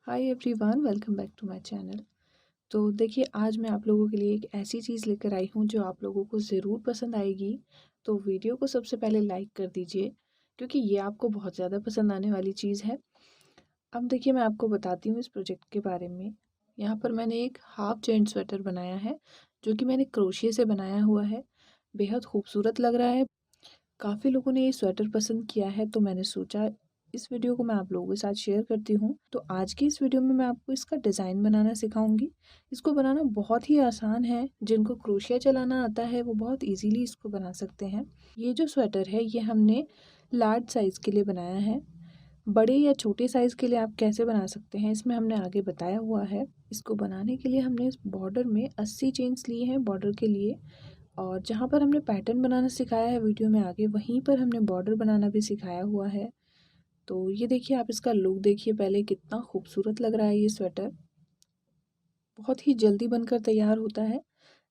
Hi everyone, welcome back to my channel. तो देखिए, आज मैं आप लोगों के लिए एक ऐसी चीज़ लेकर आई हूँ जो आप लोगों को ज़रूर पसंद आएगी। तो वीडियो को सबसे पहले लाइक कर दीजिए, क्योंकि ये आपको बहुत ज़्यादा पसंद आने वाली चीज़ है। अब देखिए, मैं आपको बताती हूँ इस प्रोजेक्ट के बारे में। यहाँ पर मैंने एक हाफ जेंट स्वेटर बनाया है, जो कि मैंने क्रोशिया से बनाया हुआ है। बेहद खूबसूरत लग रहा है। काफ़ी लोगों ने ये स्वेटर पसंद किया है, तो मैंने सोचा इस वीडियो को मैं आप लोगों के साथ शेयर करती हूँ। तो आज की इस वीडियो में मैं आपको इसका डिज़ाइन बनाना सिखाऊंगी। इसको बनाना बहुत ही आसान है। जिनको क्रोशिया चलाना आता है वो बहुत इजीली इसको बना सकते हैं। ये जो स्वेटर है ये हमने लार्ज साइज़ के लिए बनाया है। बड़े या छोटे साइज़ के लिए आप कैसे बना सकते हैं इसमें हमने आगे बताया हुआ है। इसको बनाने के लिए हमने इस बॉर्डर में 80 चेन्स लिए हैं बॉर्डर के लिए। और जहाँ पर हमने पैटर्न बनाना सिखाया है वीडियो में आगे, वहीं पर हमने बॉर्डर बनाना भी सिखाया हुआ है। तो ये देखिए, आप इसका लुक देखिए पहले, कितना खूबसूरत लग रहा है ये स्वेटर। बहुत ही जल्दी बनकर तैयार होता है।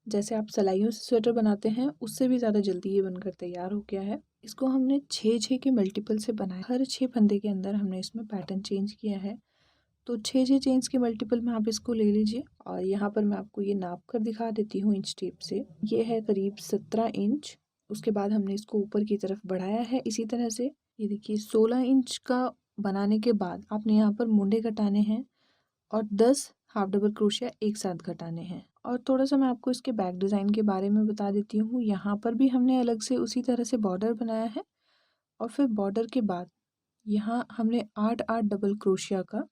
जैसे आप सिलाइयों से स्वेटर बनाते हैं उससे भी ज़्यादा जल्दी ये बनकर तैयार हो गया है। इसको हमने 6 के मल्टीपल से बनाया। हर 6 फंदे के अंदर हमने इसमें पैटर्न चेंज किया है। तो 6 चेन्स के मल्टीपल में आप इसको ले लीजिए। और यहाँ पर मैं आपको ये नाप कर दिखा देती हूँ इंच टेप से। ये है करीब 17 इंच। उसके बाद हमने इसको ऊपर की तरफ बढ़ाया है इसी तरह से। ये देखिए, 16 इंच का बनाने के बाद आपने यहाँ पर मुंडे घटाने हैं और 10 हाफ डबल क्रोशिया एक साथ घटाने हैं। और थोड़ा सा मैं आपको इसके बैक डिज़ाइन के बारे में बता देती हूँ। यहाँ पर भी हमने अलग से उसी तरह से बॉर्डर बनाया है। और फिर बॉर्डर के बाद यहाँ हमने 8-8 डबल क्रोशिया का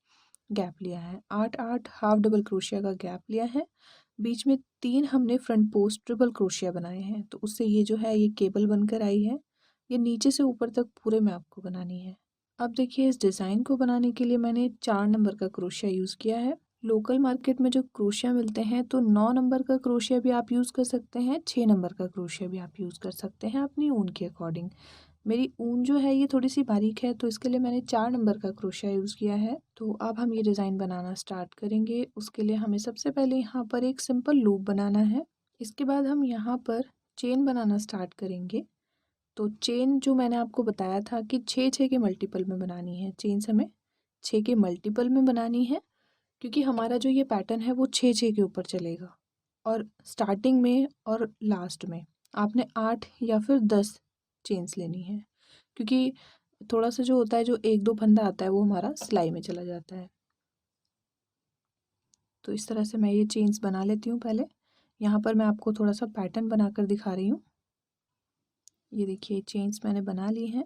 गैप लिया है। 8-8 हाफ डबल क्रोशिया का गैप लिया है। बीच में 3 हमने फ्रंट पोस्ट ट्रिपल क्रोशिया बनाए हैं। तो उससे ये जो है ये केबल बनकर आई है। ये नीचे से ऊपर तक पूरे में आपको बनानी है। अब देखिए, इस डिज़ाइन को बनाने के लिए मैंने 4 नंबर का क्रोशिया यूज़ किया है। लोकल मार्केट में जो क्रोशिया मिलते हैं तो 9 नंबर का क्रोशिया भी आप यूज़ कर सकते हैं, 6 नंबर का क्रोशिया भी आप यूज़ कर सकते हैं अपनी ऊन के अकॉर्डिंग। मेरी ऊन जो है ये थोड़ी सी बारीक है, तो इसके लिए मैंने 4 नंबर का क्रोशिया यूज़ किया है। तो अब हम ये डिज़ाइन बनाना स्टार्ट करेंगे। उसके लिए हमें सबसे पहले यहाँ पर एक सिंपल लूप बनाना है। इसके बाद हम यहाँ पर चेन बनाना स्टार्ट करेंगे। तो चेन जो मैंने आपको बताया था कि 6-6 के मल्टीपल में बनानी है। चेन्स हमें 6 के मल्टीपल में बनानी है, क्योंकि हमारा जो ये पैटर्न है वो 6-6 के ऊपर चलेगा। और स्टार्टिंग में और लास्ट में आपने 8 या फिर 10 चेन्स लेनी है, क्योंकि थोड़ा सा जो होता है, जो 1-2 फंदा आता है वो हमारा सिलाई में चला जाता है। तो इस तरह से मैं ये चेन्स बना लेती हूँ पहले। यहाँ पर मैं आपको थोड़ा सा पैटर्न बनाकर दिखा रही हूँ। ये देखिए, चेन्स मैंने बना ली हैं।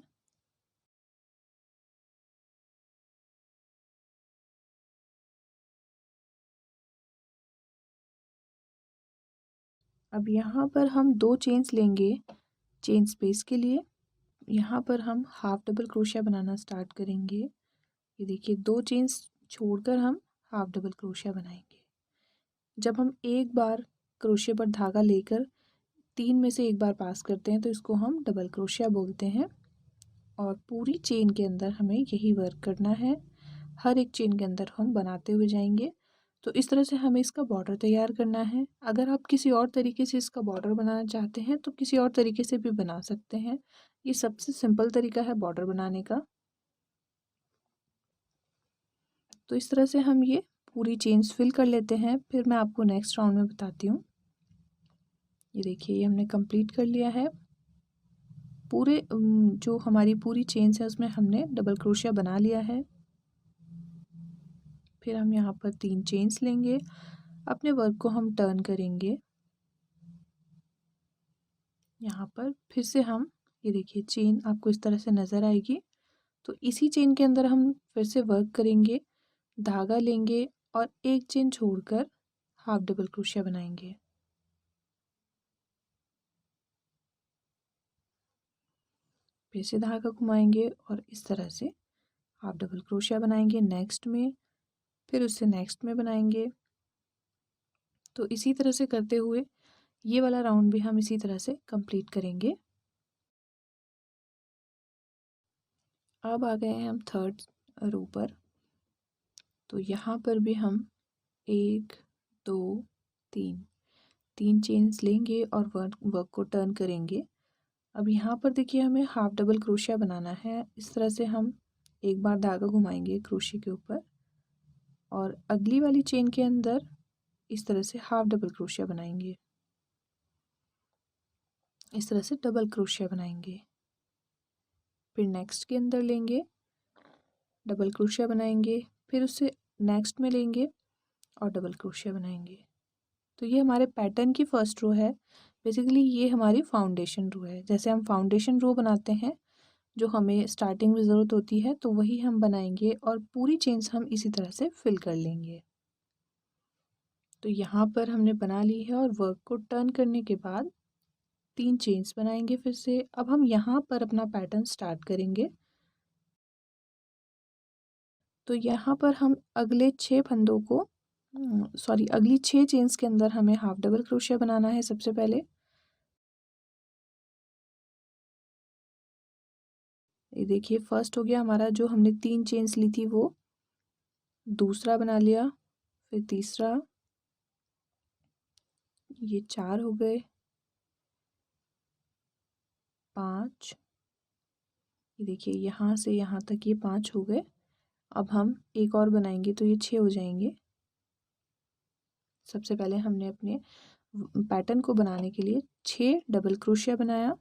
अब यहाँ पर हम 2 चेन्स लेंगे चेन स्पेस के लिए। यहाँ पर हम हाफ डबल क्रोशिया बनाना स्टार्ट करेंगे। ये देखिए, 2 चेन्स छोड़कर हम हाफ डबल क्रोशिया बनाएंगे। जब हम एक बार क्रोशिया पर धागा लेकर 3 में से एक बार पास करते हैं तो इसको हम डबल क्रोशिया बोलते हैं। और पूरी चेन के अंदर हमें यही वर्क करना है। हर एक चेन के अंदर हम बनाते हुए जाएंगे। तो इस तरह से हमें इसका बॉर्डर तैयार करना है। अगर आप किसी और तरीके से इसका बॉर्डर बनाना चाहते हैं तो किसी और तरीके से भी बना सकते हैं। ये सबसे सिंपल तरीका है बॉर्डर बनाने का। तो इस तरह से हम ये पूरी चेन्स फिल कर लेते हैं, फिर मैं आपको नेक्स्ट राउंड में बताती हूँ। ये देखिए, ये हमने कंप्लीट कर लिया है। पूरे जो हमारी पूरी चेन्स है उसमें हमने डबल क्रोशिया बना लिया है। फिर हम यहाँ पर 3 चेन्स लेंगे। अपने वर्क को हम टर्न करेंगे। यहाँ पर फिर से हम, ये देखिए, चेन आपको इस तरह से नज़र आएगी। तो इसी चेन के अंदर हम फिर से वर्क करेंगे। धागा लेंगे और एक चेन छोड़कर हाफ डबल क्रोशिया बनाएंगे। फिर से धागा घुमाएंगे और इस तरह से हाफ डबल क्रोशिया बनाएंगे नेक्स्ट में, फिर उससे नेक्स्ट में बनाएंगे। तो इसी तरह से करते हुए ये वाला राउंड भी हम इसी तरह से कंप्लीट करेंगे। अब आ गए हैं हम थर्ड रो पर। तो यहाँ पर भी हम 1 2 3 3 चेन्स लेंगे और वर्क को टर्न करेंगे। अब यहाँ पर देखिए, हमें हाफ डबल क्रोशिया बनाना है। इस तरह से हम एक बार धागा घुमाएंगे क्रोशिया के ऊपर और अगली वाली चेन के अंदर इस तरह से हाफ डबल क्रोशिया बनाएंगे, इस तरह से डबल क्रोशिया बनाएंगे। फिर नेक्स्ट के अंदर लेंगे, डबल क्रोशिया बनाएंगे, फिर उससे नेक्स्ट में लेंगे और डबल क्रोशिया बनाएंगे। तो ये हमारे पैटर्न की फर्स्ट रो है। बेसिकली ये हमारी फाउंडेशन रो है। जैसे हम फाउंडेशन रो बनाते हैं, जो हमें स्टार्टिंग में ज़रूरत होती है, तो वही हम बनाएंगे और पूरी चेन्स हम इसी तरह से फिल कर लेंगे। तो यहाँ पर हमने बना ली है और वर्क को टर्न करने के बाद 3 चेन्स बनाएंगे फिर से। अब हम यहाँ पर अपना पैटर्न स्टार्ट करेंगे। तो यहाँ पर हम अगले 6 फंदों को अगली 6 चेन्स के अंदर हमें हाफ डबल क्रोशिया बनाना है सबसे पहले। ये देखिए फर्स्ट हो गया हमारा, जो हमने 3 चेन्स ली थी वो। दूसरा बना लिया, फिर तीसरा, ये 4 हो गए, 5, ये देखिए यहाँ से यहाँ तक ये 5 हो गए। अब हम एक और बनाएंगे तो ये 6 हो जाएंगे। सबसे पहले हमने अपने पैटर्न को बनाने के लिए 6 डबल क्रोशिया बनाया।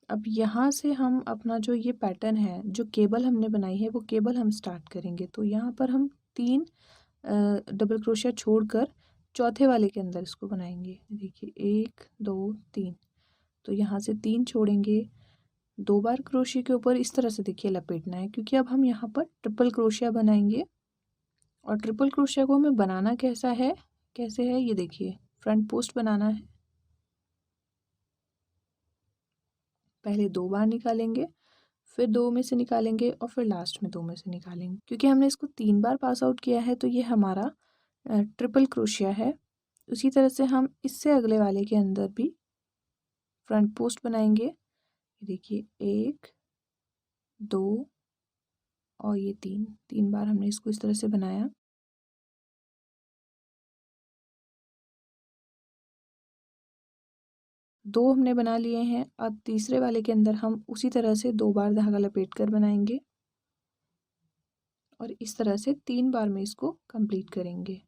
अब यहाँ से हम अपना जो ये पैटर्न है, जो केबल हमने बनाई है, वो केबल हम स्टार्ट करेंगे। तो यहाँ पर हम 3 डबल क्रोशिया छोड़कर चौथे वाले के अंदर इसको बनाएंगे। देखिए 1 2 3, तो यहाँ से 3 छोड़ेंगे, 2 बार क्रोशिया के ऊपर इस तरह से देखिए लपेटना है, क्योंकि अब हम यहाँ पर ट्रिपल क्रोशिया बनाएंगे। और ट्रिपल क्रोशिया को हमें बनाना कैसे है ये देखिए, फ्रंट पोस्ट बनाना है। पहले 2 बार निकालेंगे, फिर 2 में से निकालेंगे और फिर लास्ट में 2 में से निकालेंगे। क्योंकि हमने इसको 3 बार पास आउट किया है, तो ये हमारा ट्रिपल क्रोशिया है। उसी तरह से हम इससे अगले वाले के अंदर भी फ्रंट पोस्ट बनाएंगे। देखिए 1 2 और ये 3 बार हमने इसको इस तरह से बनाया। दो हमने बना लिए हैं। अब तीसरे वाले के अंदर हम उसी तरह से 2 बार धागा लपेट कर बनाएंगे और इस तरह से 3 बार में इसको कंप्लीट करेंगे।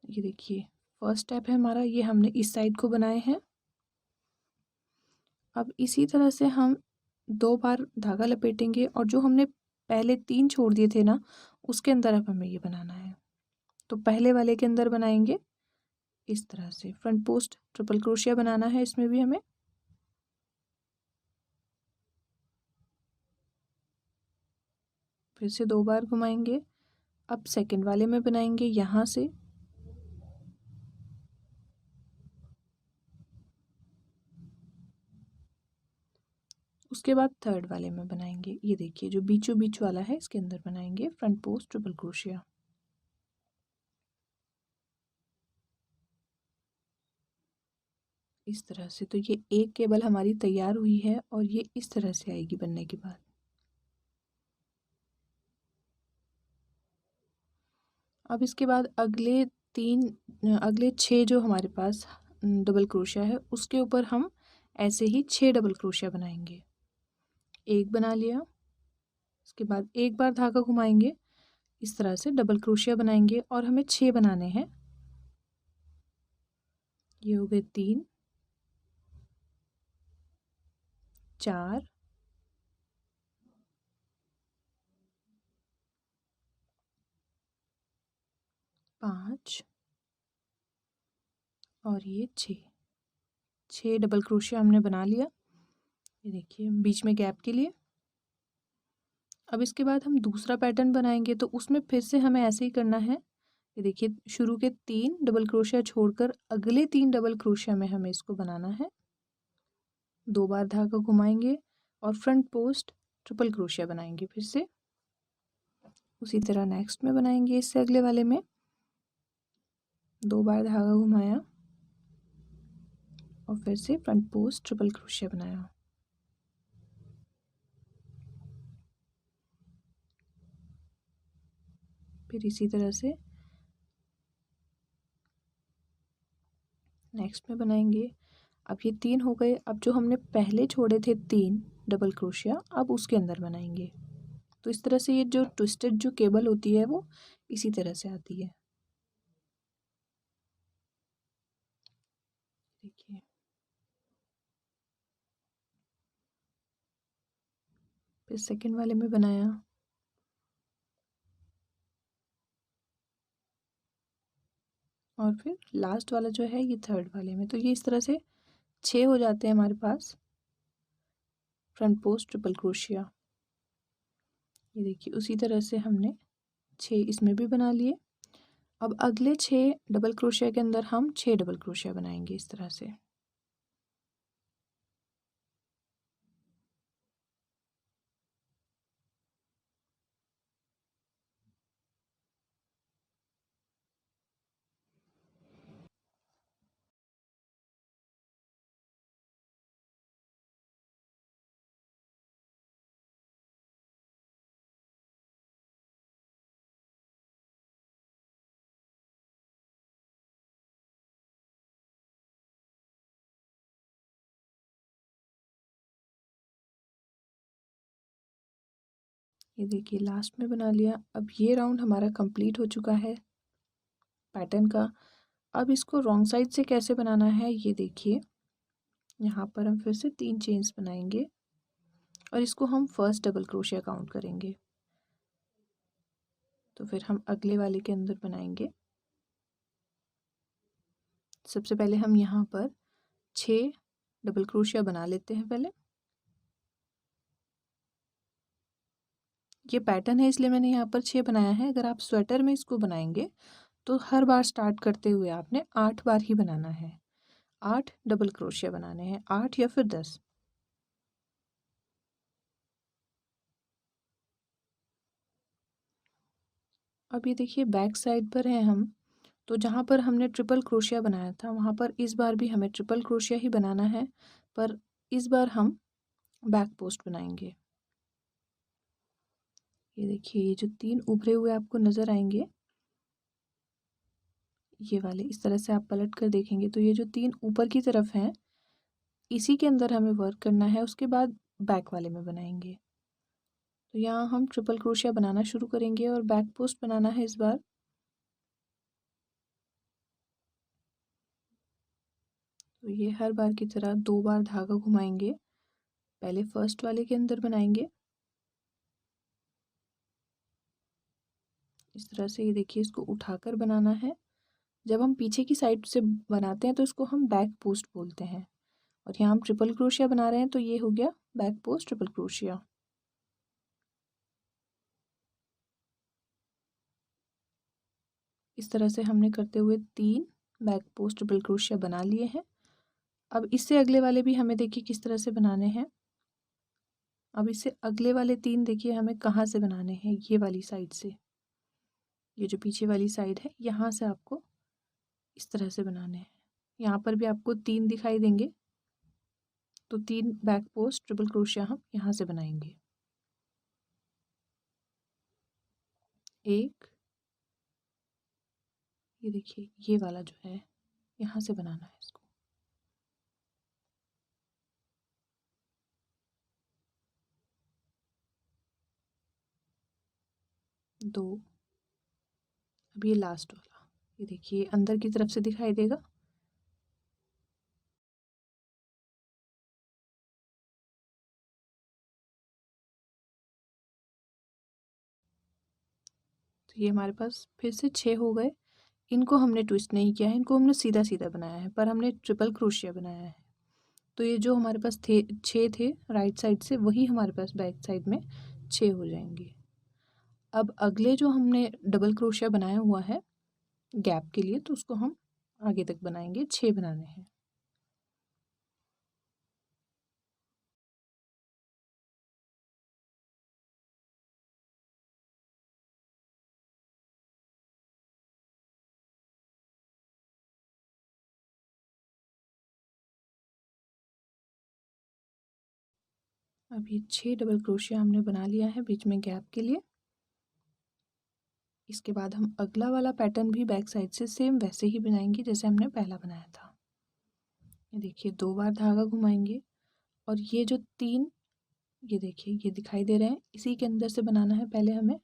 ये देखिए फर्स्ट स्टेप है हमारा, ये हमने इस साइड को बनाए हैं। अब इसी तरह से हम 2 बार धागा लपेटेंगे और जो हमने पहले 3 छोड़ दिए थे ना, उसके अंदर अब हमें ये बनाना है। तो पहले वाले के अंदर बनाएंगे इस तरह से फ्रंट पोस्ट ट्रिपल क्रोशिया बनाना है। इसमें भी हमें फिर से 2 बार घुमाएंगे। अब सेकंड वाले में बनाएंगे यहाँ से, उसके बाद थर्ड वाले में बनाएंगे। ये देखिए जो बीचों बीच वाला है, इसके अंदर बनाएंगे फ्रंट पोस्ट ट्रिपल क्रोशिया। इस तरह से तो ये एक केबल हमारी तैयार हुई है और ये इस तरह से आएगी बनने के बाद। अब इसके बाद अगले 6 जो हमारे पास डबल क्रोशिया है, उसके ऊपर हम ऐसे ही 6 डबल क्रोशिया बनाएंगे। एक बना लिया, उसके बाद एक बार धागा घुमाएंगे, इस तरह से डबल क्रोशिया बनाएंगे और हमें 6 बनाने हैं। ये हो गए 3 4 5 और ये 6 डबल क्रोशिया हमने बना लिया। ये देखिए बीच में गैप के लिए। अब इसके बाद हम दूसरा पैटर्न बनाएंगे, तो उसमें फिर से हमें ऐसे ही करना है। ये देखिए शुरू के 3 डबल क्रोशिया छोड़कर अगले 3 डबल क्रोशिया में हमें इसको बनाना है। 2 बार धागा घुमाएंगे और फ्रंट पोस्ट ट्रिपल क्रोशिया बनाएंगे। फिर से उसी तरह नेक्स्ट में बनाएंगे, इससे अगले वाले में 2 बार धागा घुमाया और फिर से फ्रंट पोस्ट ट्रिपल क्रोशिया बनाया। फिर इसी तरह से नेक्स्ट में बनाएंगे। अब ये 3 हो गए। अब जो हमने पहले छोड़े थे 3 डबल क्रोशिया, अब उसके अंदर बनाएंगे। तो इस तरह से ये जो ट्विस्टेड जो केबल होती है वो इसी तरह से आती है। देखिए, फिर सेकंड वाले में बनाया, और फिर लास्ट वाला जो है ये थर्ड वाले में। तो ये इस तरह से 6 हो जाते हैं हमारे पास फ्रंट पोस्ट ट्रिपल क्रोशिया। ये देखिए उसी तरह से हमने 6 इसमें भी बना लिए। अब अगले 6 डबल क्रोशिया के अंदर हम 6 डबल क्रोशिया बनाएंगे इस तरह से। ये देखिए लास्ट में बना लिया। अब ये राउंड हमारा कंप्लीट हो चुका है पैटर्न का। अब इसको रॉन्ग साइड से कैसे बनाना है ये देखिए। यहाँ पर हम फिर से 3 चेन्स बनाएंगे और इसको हम फर्स्ट डबल क्रोशिया काउंट करेंगे। तो फिर हम अगले वाले के अंदर बनाएंगे। सबसे पहले हम यहाँ पर 6 डबल क्रोशिया बना लेते हैं पहले। ये पैटर्न है इसलिए मैंने यहाँ पर 6 बनाया है। अगर आप स्वेटर में इसको बनाएंगे तो हर बार स्टार्ट करते हुए आपने 8 बार ही बनाना है। 8 डबल क्रोशिया बनाने हैं, 8 या फिर 10। अब ये देखिए बैक साइड पर हैं हम। तो जहाँ पर हमने ट्रिपल क्रोशिया बनाया था वहाँ पर इस बार भी हमें ट्रिपल क्रोशिया ही बनाना है, पर इस बार हम बैक पोस्ट बनाएंगे। ये देखिए ये जो 3 उभरे हुए आपको नज़र आएंगे, ये वाले इस तरह से आप पलट कर देखेंगे तो ये जो 3 ऊपर की तरफ हैं इसी के अंदर हमें वर्क करना है। उसके बाद बैक वाले में बनाएंगे। तो यहाँ हम ट्रिपल क्रोशिया बनाना शुरू करेंगे और बैक पोस्ट बनाना है इस बार। तो ये हर बार की तरह 2 बार धागा घुमाएंगे। पहले फर्स्ट वाले के अंदर बनाएंगे इस तरह से। ये देखिए इसको उठाकर बनाना है। जब हम पीछे की साइड से बनाते हैं तो इसको हम बैक पोस्ट बोलते हैं, और यहाँ हम ट्रिपल क्रोशिया बना रहे हैं तो ये हो गया बैक पोस्ट ट्रिपल क्रोशिया। इस तरह से हमने करते हुए 3 बैक पोस्ट ट्रिपल क्रोशिया बना लिए हैं। अब इससे अगले वाले भी हमें देखिए किस तरह से बनाने हैं। अब इससे अगले वाले 3 देखिए हमें कहाँ से बनाने हैं, ये वाली साइड से। ये जो पीछे वाली साइड है यहाँ से आपको इस तरह से बनाने हैं। यहाँ पर भी आपको 3 दिखाई देंगे। तो 3 बैक पोस्ट ट्रिपल क्रोशिया हम यहाँ से बनाएंगे। 1, ये देखिए ये वाला जो है यहाँ से बनाना है इसको। 2, अब ये लास्ट वाला, ये देखिए अंदर की तरफ से दिखाई देगा। तो ये हमारे पास फिर से 6 हो गए। इनको हमने ट्विस्ट नहीं किया है, इनको हमने सीधा सीधा बनाया है, पर हमने ट्रिपल क्रोशिया बनाया है। तो ये जो हमारे पास थे 6 थे राइट साइड से, वही हमारे पास बैक साइड में 6 हो जाएंगे। अब अगले जो हमने डबल क्रोशिया बनाया हुआ है गैप के लिए, तो उसको हम आगे तक बनाएंगे। 6 बनाने हैं। अब ये 6 डबल क्रोशिया हमने बना लिया है बीच में गैप के लिए। इसके बाद हम अगला वाला पैटर्न भी बैक साइड से सेम वैसे ही बनाएंगे जैसे हमने पहला बनाया था। ये देखिए 2 बार धागा घुमाएंगे और ये जो 3 ये देखिए ये दिखाई दे रहे हैं, इसी के अंदर से बनाना है पहले हमें।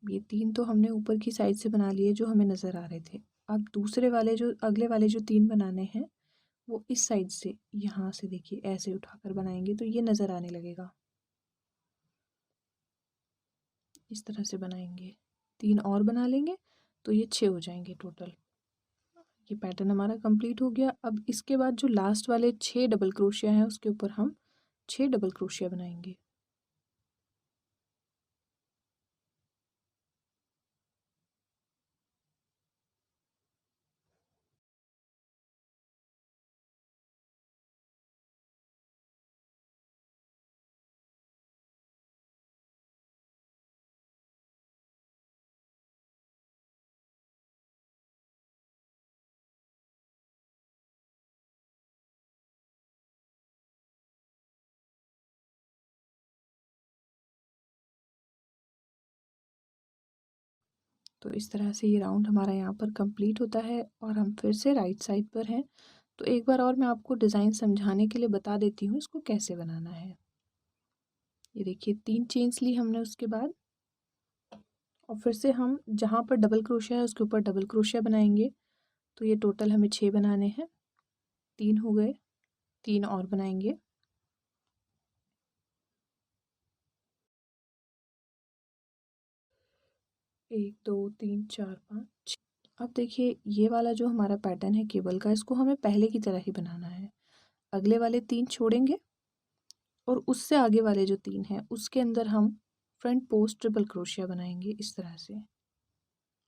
ये 3 तो हमने ऊपर की साइड से बना लिए जो हमें नज़र आ रहे थे। अब दूसरे वाले जो अगले वाले जो 3 बनाने हैं, वो इस साइड से यहाँ से देखिए ऐसे उठाकर बनाएँगे तो ये नज़र आने लगेगा। इस तरह से बनाएँगे। 3 और बना लेंगे तो ये 6 हो जाएँगे टोटल। ये पैटर्न हमारा कंप्लीट हो गया। अब इसके बाद जो लास्ट वाले 6 डबल क्रोशिया हैं उसके ऊपर हम 6 डबल क्रोशिया बनाएँगे। तो इस तरह से ये राउंड हमारा यहाँ पर कंप्लीट होता है और हम फिर से राइट साइड पर हैं। तो एक बार और मैं आपको डिज़ाइन समझाने के लिए बता देती हूँ इसको कैसे बनाना है। ये देखिए 3 चेन्स ली हमने उसके बाद और फिर से हम जहाँ पर डबल क्रोशिया है उसके ऊपर डबल क्रोशिया बनाएंगे। तो ये टोटल हमें 6 बनाने हैं। 3 हो गए, 3 और बनाएंगे। 1 2 3 4 5 6। अब देखिए ये वाला जो हमारा पैटर्न है केबल का, इसको हमें पहले की तरह ही बनाना है। अगले वाले 3 छोड़ेंगे और उससे आगे वाले जो 3 हैं उसके अंदर हम फ्रंट पोस्ट ट्रिपल क्रोशिया बनाएंगे इस तरह से।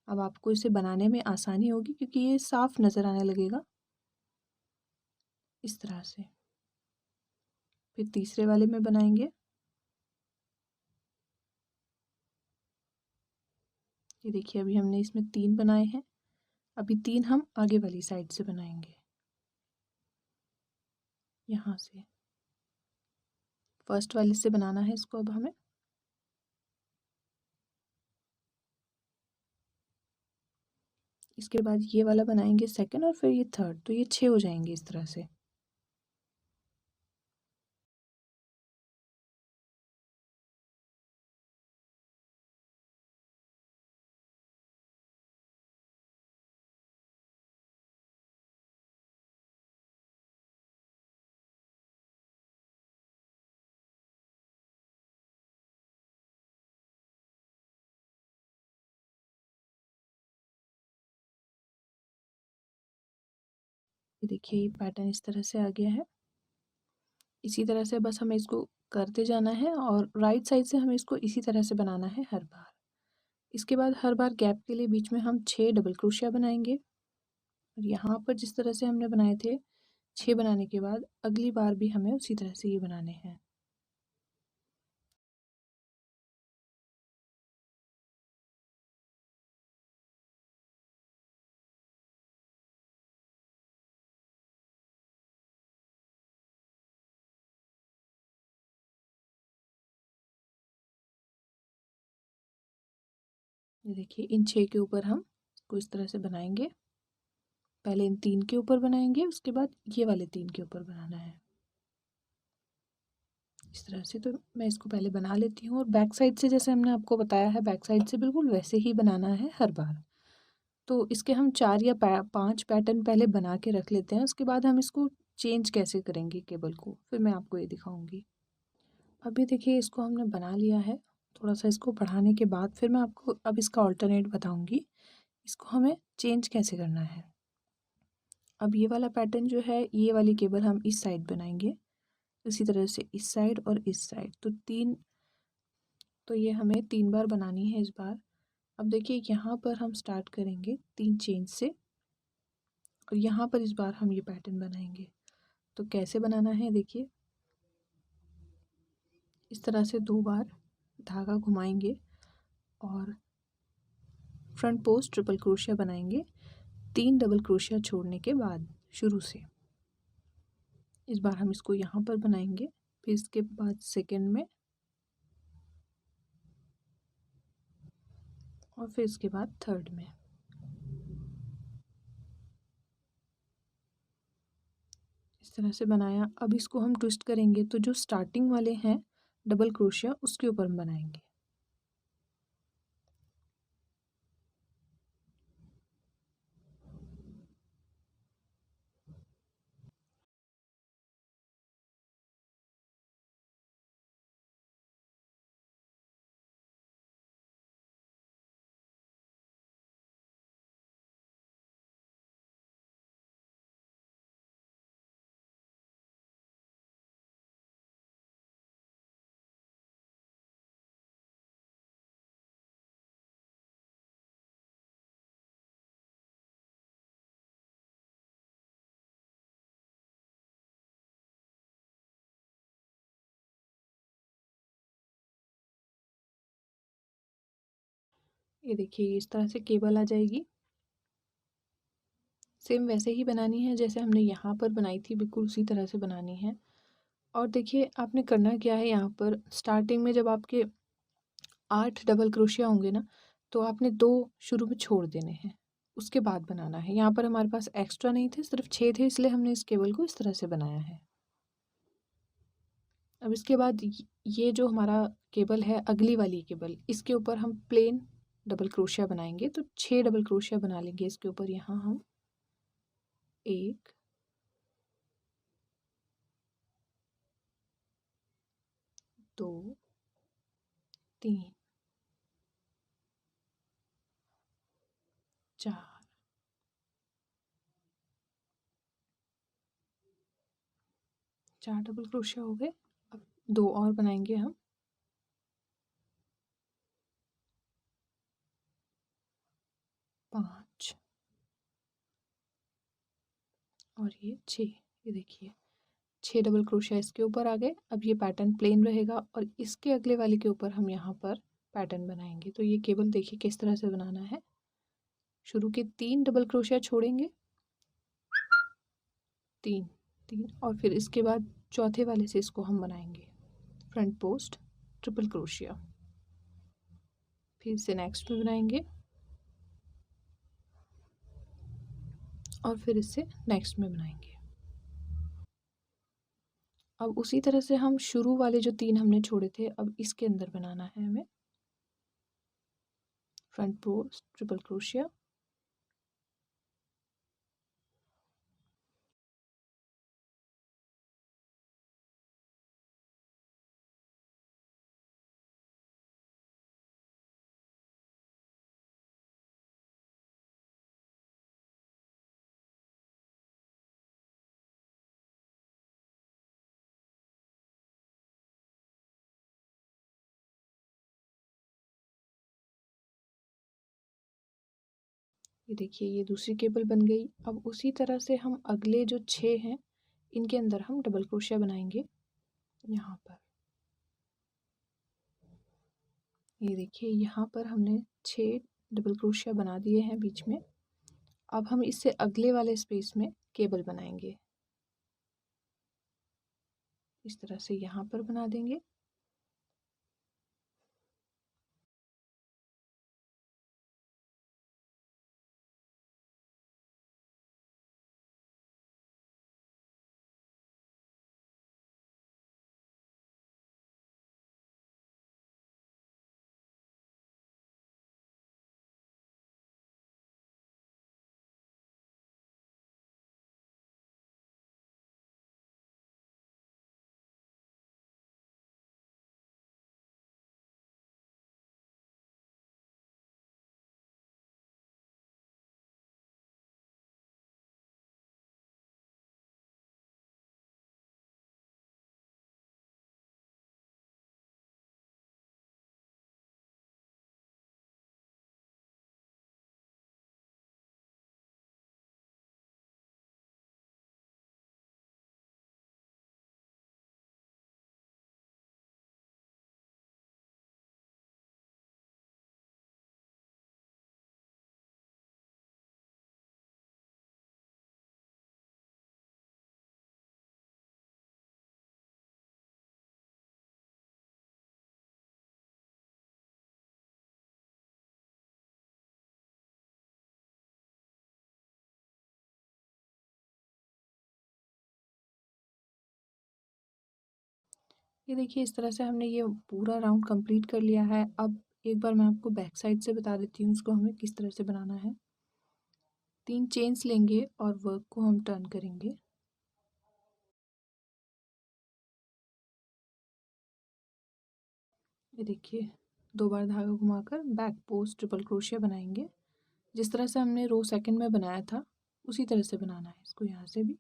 अब आपको इसे बनाने में आसानी होगी क्योंकि ये साफ नज़र आने लगेगा इस तरह से। फिर तीसरे वाले में बनाएंगे। ये देखिए अभी हमने इसमें 3 बनाए हैं। अभी 3 हम आगे वाली साइड से बनाएंगे, यहाँ से फर्स्ट वाले से बनाना है इसको अब हमें। इसके बाद ये वाला बनाएंगे सेकंड और फिर ये थर्ड, तो ये 6 हो जाएंगे इस तरह से। ये देखिए ये पैटर्न इस तरह से आ गया है। इसी तरह से बस हमें इसको करते जाना है और राइट साइड से हमें इसको इसी तरह से बनाना है हर बार। इसके बाद हर बार गैप के लिए बीच में हम 6 डबल क्रोशिया बनाएंगे और यहाँ पर जिस तरह से हमने बनाए थे 6 बनाने के बाद अगली बार भी हमें उसी तरह से ये बनाने हैं। ये देखिए इन 6 के ऊपर हम इसको इस तरह से बनाएंगे। पहले इन 3 के ऊपर बनाएंगे, उसके बाद ये वाले 3 के ऊपर बनाना है इस तरह से। तो मैं इसको पहले बना लेती हूँ और बैक साइड से जैसे हमने आपको बताया है बैक साइड से बिल्कुल वैसे ही बनाना है हर बार। तो इसके हम 4 या 5 पैटर्न पहले बना के रख लेते हैं, उसके बाद हम इसको चेंज कैसे करेंगे केबल को फिर मैं आपको ये दिखाऊंगी। अभी देखिए इसको हमने बना लिया है। थोड़ा सा इसको बढ़ाने के बाद फिर मैं आपको अब इसका ऑल्टरनेट बताऊंगी इसको हमें चेंज कैसे करना है। अब ये वाला पैटर्न जो है ये वाली केबल हम इस साइड बनाएंगे, इसी तरह से इस साइड और इस साइड। तो 3, तो ये हमें 3 बार बनानी है इस बार। अब देखिए यहाँ पर हम स्टार्ट करेंगे 3 चेन से और यहाँ पर इस बार हम ये पैटर्न बनाएंगे। तो कैसे बनाना है देखिए, इस तरह से 2 बार धागा घुमाएंगे और फ्रंट पोस्ट ट्रिपल क्रोशिया बनाएंगे 3 डबल क्रोशिया छोड़ने के बाद शुरू से। इस बार हम इसको यहाँ पर बनाएंगे, फिर इसके बाद सेकंड में, और फिर इसके बाद थर्ड में। इस तरह से बनाया। अब इसको हम ट्विस्ट करेंगे तो जो स्टार्टिंग वाले हैं डबल क्रोशिया उसके ऊपर हम बनाएंगे। ये देखिए इस तरह से केबल आ जाएगी। सेम वैसे ही बनानी है जैसे हमने यहाँ पर बनाई थी, बिल्कुल उसी तरह से बनानी है। और देखिए आपने करना क्या है, यहाँ पर स्टार्टिंग में जब आपके 8 डबल क्रोशिया होंगे ना, तो आपने 2 शुरू में छोड़ देने हैं, उसके बाद बनाना है। यहाँ पर हमारे पास एक्स्ट्रा नहीं थे, सिर्फ 6 थे, इसलिए हमने इस केबल को इस तरह से बनाया है। अब इसके बाद ये जो हमारा केबल है, अगली वाली केबल, इसके ऊपर हम प्लेन डबल क्रोशिया बनाएंगे। तो 6 डबल क्रोशिया बना लेंगे इसके ऊपर। यहाँ हम 1, 2, 3, 4, 4 डबल क्रोशिया हो गए। अब 2 और बनाएंगे हम, 5 और ये 6। ये देखिए 6 डबल क्रोशिया इसके ऊपर आ गए। अब ये पैटर्न प्लेन रहेगा और इसके अगले वाले के ऊपर हम यहाँ पर पैटर्न बनाएंगे। तो ये केबल देखिए किस तरह से बनाना है। शुरू के 3 डबल क्रोशिया छोड़ेंगे, 3, 3, और फिर इसके बाद चौथे वाले से इसको हम बनाएंगे फ्रंट पोस्ट ट्रिपल क्रोशिया। फिर से नेक्स्ट में बनाएंगे और फिर इससे नेक्स्ट में बनाएंगे। अब उसी तरह से हम शुरू वाले जो 3 हमने छोड़े थे, अब इसके अंदर बनाना है हमें फ्रंट पोस्ट ट्रिपल क्रोशिया। ये देखिए ये दूसरी केबल बन गई। अब उसी तरह से हम अगले जो 6 हैं इनके अंदर हम डबल क्रोशिया बनाएंगे यहाँ पर। ये देखिए यहाँ पर हमने 6 डबल क्रोशिया बना दिए हैं बीच में। अब हम इससे अगले वाले स्पेस में केबल बनाएंगे। इस तरह से यहाँ पर बना देंगे। ये देखिए इस तरह से हमने ये पूरा राउंड कंप्लीट कर लिया है। अब एक बार मैं आपको बैक साइड से बता देती हूँ उसको हमें किस तरह से बनाना है। 3 चेन्स लेंगे और वर्क को हम टर्न करेंगे। ये देखिए 2 बार धागा घुमाकर बैक पोस्ट ट्रिपल क्रोशिया बनाएंगे। जिस तरह से हमने रो सेकंड में बनाया था उसी तरह से बनाना है इसको यहाँ से भी।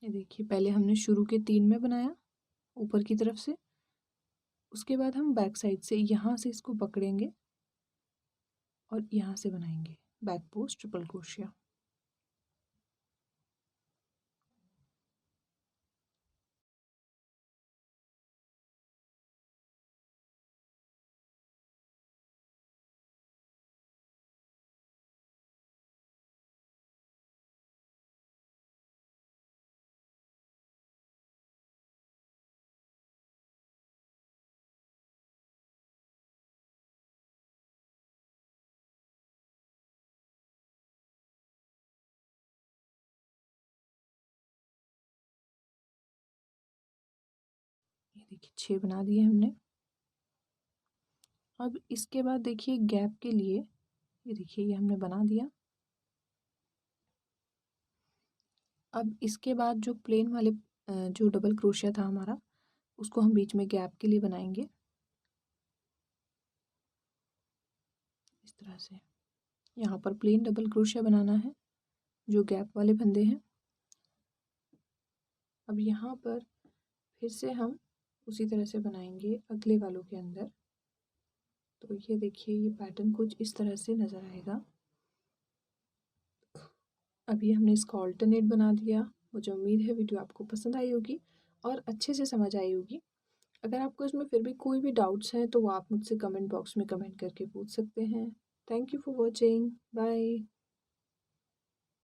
ये देखिए पहले हमने शुरू के 3 में बनाया ऊपर की तरफ से, उसके बाद हम बैक साइड से यहाँ से इसको पकड़ेंगे और यहाँ से बनाएंगे बैक पोस्ट ट्रिपल क्रोशिया। ये देखिए 6 बना दिए हमने। अब इसके बाद देखिए गैप के लिए ये देखिए ये हमने बना दिया। अब इसके बाद जो प्लेन वाले जो डबल क्रोशिया था हमारा उसको हम बीच में गैप के लिए बनाएंगे इस तरह से। यहाँ पर प्लेन डबल क्रोशिया बनाना है जो गैप वाले फंदे हैं। अब यहाँ पर फिर से हम उसी तरह से बनाएंगे अगले वालों के अंदर। तो ये देखिए ये पैटर्न कुछ इस तरह से नज़र आएगा। अभी हमने इसका ऑल्टरनेट बना दिया। मुझे उम्मीद है वीडियो आपको पसंद आई होगी और अच्छे से समझ आई होगी। अगर आपको इसमें फिर भी कोई भी डाउट्स हैं तो वो आप मुझसे कमेंट बॉक्स में कमेंट करके पूछ सकते हैं। Thank you for watching. Bye.